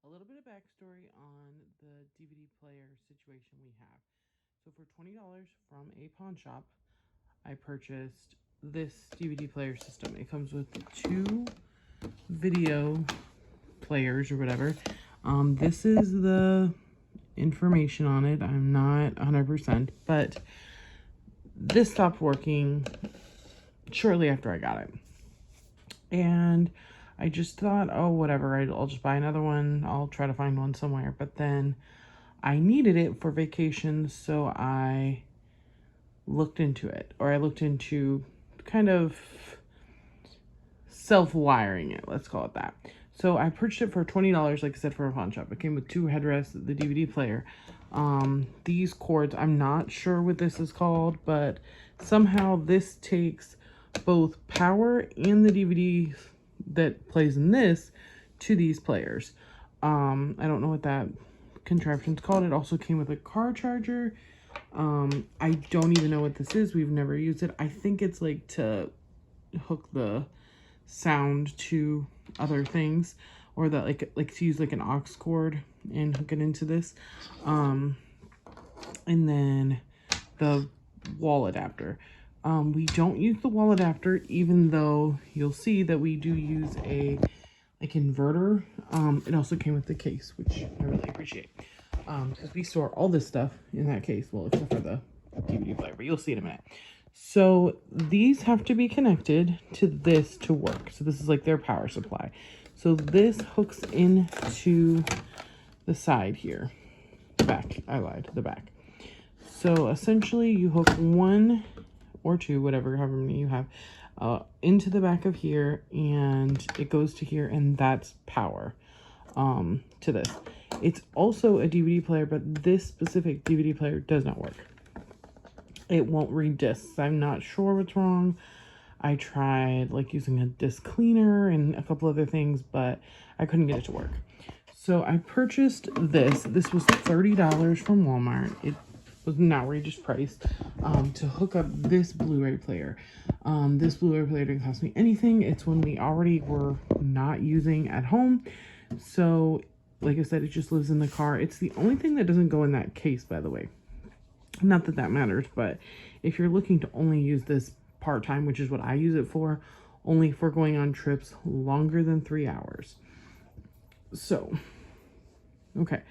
a little bit of backstory on the DVD player situation we have. So for $20 from a pawn shop, I purchased this DVD player system. It comes with two video players or whatever. This is the information on it. I'm not 100%, but this stopped working shortly after I got it. And I just thought, oh, whatever, I'll just buy another one. I'll try to find one somewhere. But then I needed it for vacation, so I looked into it. Or I looked into kind of self-wiring it, let's call it that. So I purchased it for $20, like I said, from a pawn shop. It came with two headrests, the DVD player. These cords, I'm not sure what this is called, but somehow this takes both power and the DVD that plays in this to these players. I don't know what that contraption's called. It also came with a car charger. I don't even know what this is. We've never used it. I think it's like to hook the sound to other things, or that like to use like an aux cord and hook it into this. And then the wall adapter. We don't use the wall adapter, even though you'll see that we do use a inverter. It also came with the case, which I really appreciate, because we store all this stuff in that case, well, except for the DVD player, but you'll see it in a minute. So these have to be connected to this to work. So this is like their power supply. So this hooks into the side here. The back, I lied, the back. So essentially you hook one or two, whatever, however many you have, into the back of here, and it goes to here, and that's power to this. It's also a DVD player, but this specific DVD player does not work. It won't read discs. I'm not sure what's wrong. I tried like using a disc cleaner and a couple other things, but I couldn't get it to work. So I purchased this. This was $30 from Walmart. It was an outrageous price to hook up this Blu-ray player. This Blu-ray player didn't cost me anything. It's one we already were not using at home. So like I said, it just lives in the car. It's the only thing that doesn't go in that case, by the way. Not that that matters, but if you're looking to only use this part-time, which is what I use it for, only for going on trips longer than 3 hours. So, okay.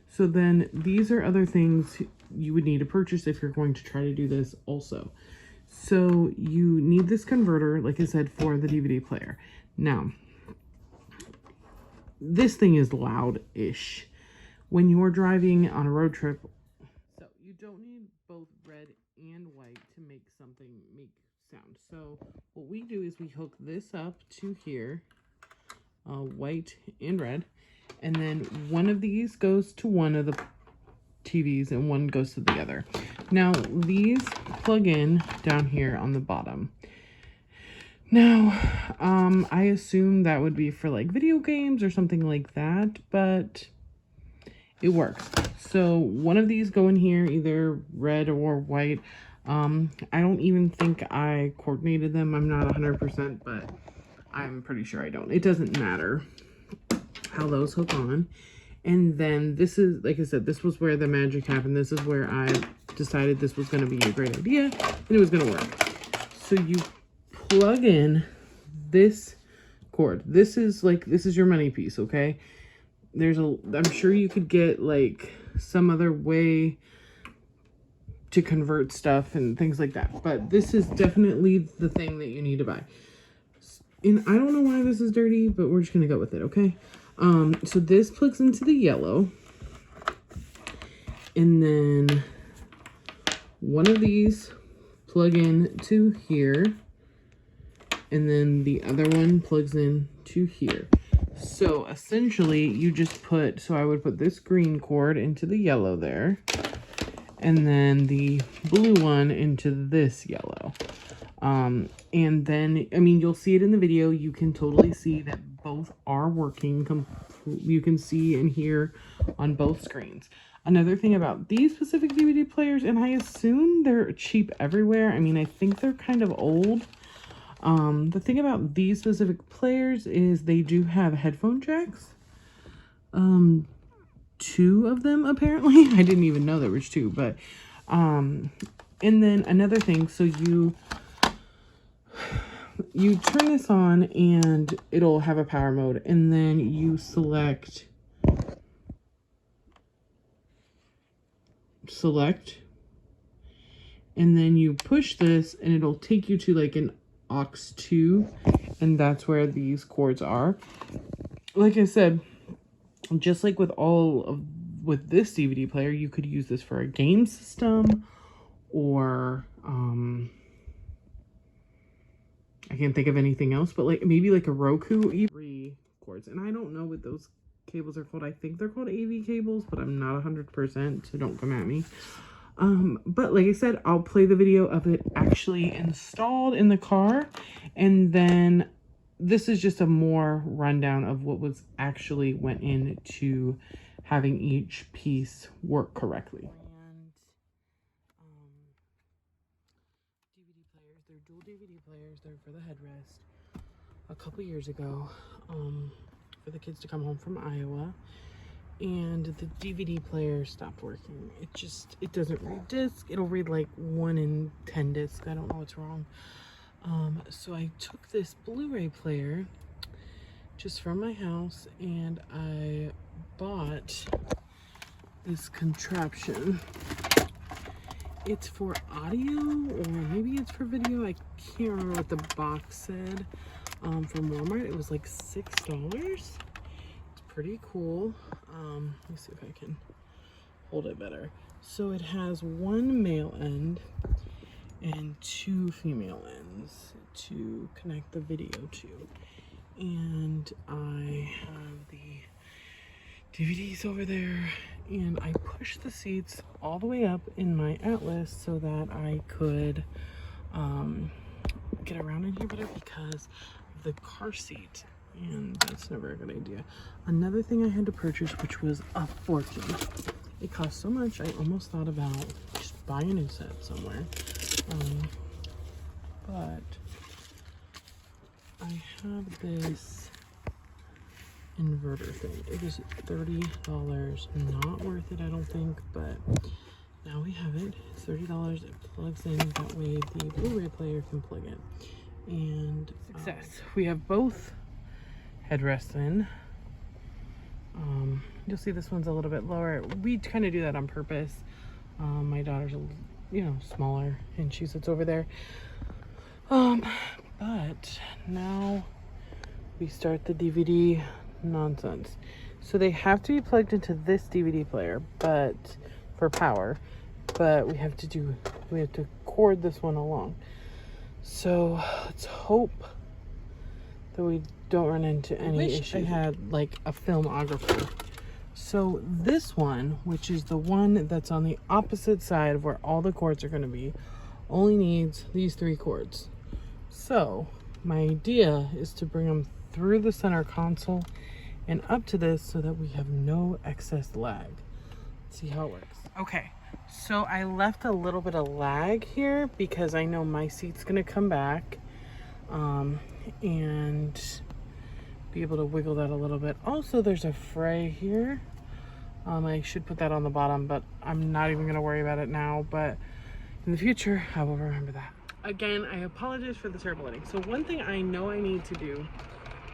So then these are other things you would need to purchase if you're going to try to do this also. So you need this converter, like I said, for the DVD player. Now, this thing is loud-ish. When you're driving on a road trip, so you don't need both red and white to make something make sound. So what we do is we hook this up to here, white and red, and then one of these goes to one of the TVs and one goes to the other. Now these plug in down here on the bottom. Now, I assume that would be for like video games or something like that, but it works. So one of these go in here, either red or white. I don't even think I coordinated them. I'm not 100%, but I'm pretty sure I don't. It doesn't matter how those hook on. And then this is, like I said, this was where the magic happened. This is where I decided this was going to be a great idea and it was going to work. So you plug in this cord. This is your money piece, okay? I'm sure you could get like some other way to convert stuff and things like that, but this is definitely the thing that you need to buy. And I don't know why this is dirty, but we're just gonna go with it, okay? So this plugs into the yellow, and then one of these plug in to here, and then the other one plugs in to here. So essentially you just so I would put this green cord into the yellow there, and then the blue one into this yellow. And then, I mean, you'll see it in the video. You can totally see that both are working. You can see and hear on both screens. Another thing about these specific DVD players, and I assume they're cheap everywhere. I mean, I think they're kind of old. The thing about these specific players is they do have headphone jacks. 2 of them apparently. I didn't even know there was 2, but and then another thing, so you turn this on and it'll have a power mode, and then you select and then you push this and it'll take you to like an aux 2, and that's where these cords are. Like I said, just like with this DVD player, you could use this for a game system, or I can't think of anything else, but like maybe like a Roku. 3 cords, and I don't know what those cables are called. I think they're called AV cables, but I'm not 100%, so don't come at me. But like I said, I'll play the video of it actually installed in the car, and then this is just a more rundown of what was actually went into having each piece work correctly. DVD players, they're dual DVD players. They're for the headrest. A couple years ago, for the kids to come home from Iowa, and the DVD player stopped working. It doesn't read disc. It'll read like 1 in 10 discs. I don't know what's wrong. So I took this Blu-ray player just from my house, and I bought this contraption. It's for audio, or maybe it's for video. I can't remember what the box said. From Walmart. It was like $6. It's pretty cool. Let me see if I can hold it better. So it has 1 male end and 2 female ends to connect the video to. And I have the DVDs over there, and I pushed the seats all the way up in my Atlas so that I could get around in here better because of the car seat, and that's never a good idea. Another thing I had to purchase, which was a fortune. It cost so much, I almost thought about just buying a new set somewhere. But I have this inverter thing. It was $30. Not worth it, I don't think, but now we have it. It's $30. It plugs in. That way the Blu-ray player can plug in. And success. We have both headrests in. You'll see this one's a little bit lower. We kind of do that on purpose. My daughter's, smaller, and she sits over there. But now we start the DVD nonsense. So they have to be plugged into this DVD player, but for power. But we have to cord this one along. So let's hope that we don't run into any issues. I had like a filmographer. So this one, which is the one that's on the opposite side of where all the cords are going to be, only needs these 3 cords. So my idea is to bring them through the center console and up to this so that we have no excess lag. Let's see how it works. Okay, so I left a little bit of lag here because I know my seat's gonna come back, and be able to wiggle that a little bit. Also, there's a fray here. I should put that on the bottom, but I'm not even gonna worry about it now, but in the future, I will remember that. Again, I apologize for the terrible lighting. So one thing I know I need to do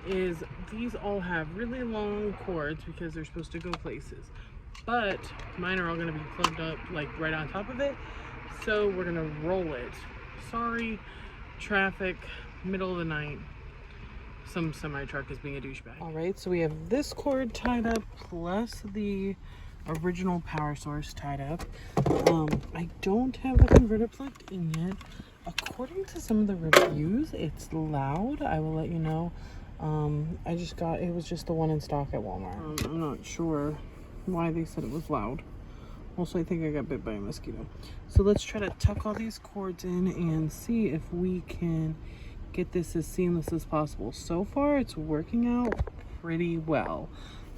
is these all have really long cords because they're supposed to go places. But mine are all gonna be plugged up like right on top of it. So we're gonna roll it. Sorry, traffic, middle of the night. Some semi-truck is being a douchebag. All right, so we have this cord tied up plus the original power source tied up. I don't have the converter plugged in yet. According to some of the reviews, it's loud. I will let you know. It was just the one in stock at Walmart. I'm not sure why they said it was loud. Also, I think I got bit by a mosquito. So let's try to tuck all these cords in and see if we can get this as seamless as possible. So far, it's working out pretty well.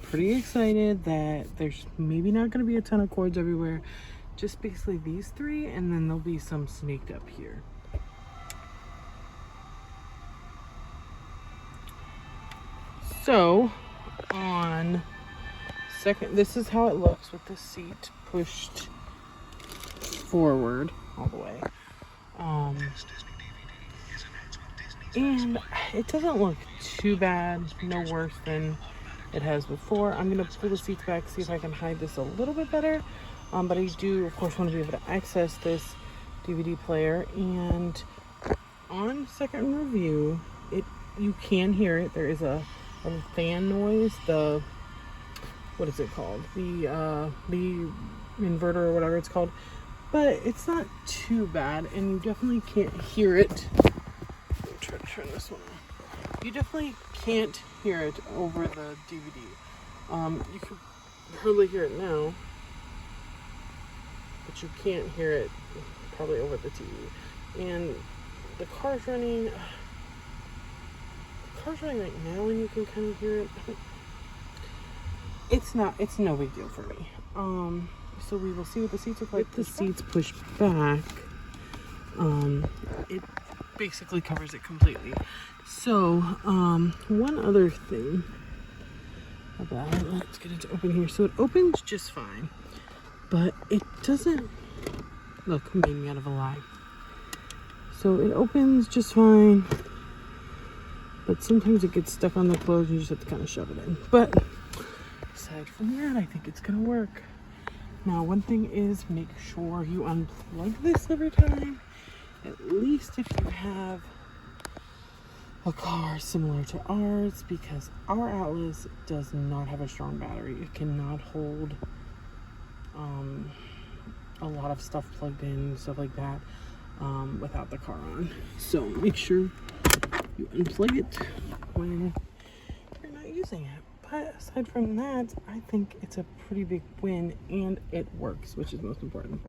Pretty excited that there's maybe not going to be a ton of cords everywhere. Just basically these 3, and then there'll be some snaked up here. So, on This is how it looks with the seat pushed forward all the way. And it doesn't look too bad, no worse than it has before. I'm gonna pull the seats back, see if I can hide this a little bit better. But I do, of course, want to be able to access this DVD player. And on second review, you can hear it. There is a fan noise. What is it called? The inverter or whatever it's called. But it's not too bad, and you definitely can't hear it. Let me try to turn this one on. You definitely can't hear it over the DVD. You can hardly hear it now, but you can't hear it probably over the TV. And the car's running. The car's running right now, and you can kind of hear it. It's no big deal for me. So we will see what the seats look like. With the seats pushed back, it basically covers it completely. So, one other thing about it, let's get it to open here. So it opens just fine, but it doesn't, look, made me out of a lie. So it opens just fine, but sometimes it gets stuck on the clothes and you just have to kind of shove it in. But aside from that, I think it's gonna work. Now, one thing is, make sure you unplug this every time, at least if you have a car similar to ours, because our Atlas does not have a strong battery. It cannot hold a lot of stuff plugged in, stuff like that, without the car on. So make sure you unplug it when you're not using it. But aside from that, I think it's a pretty big win, and it works, which is most important.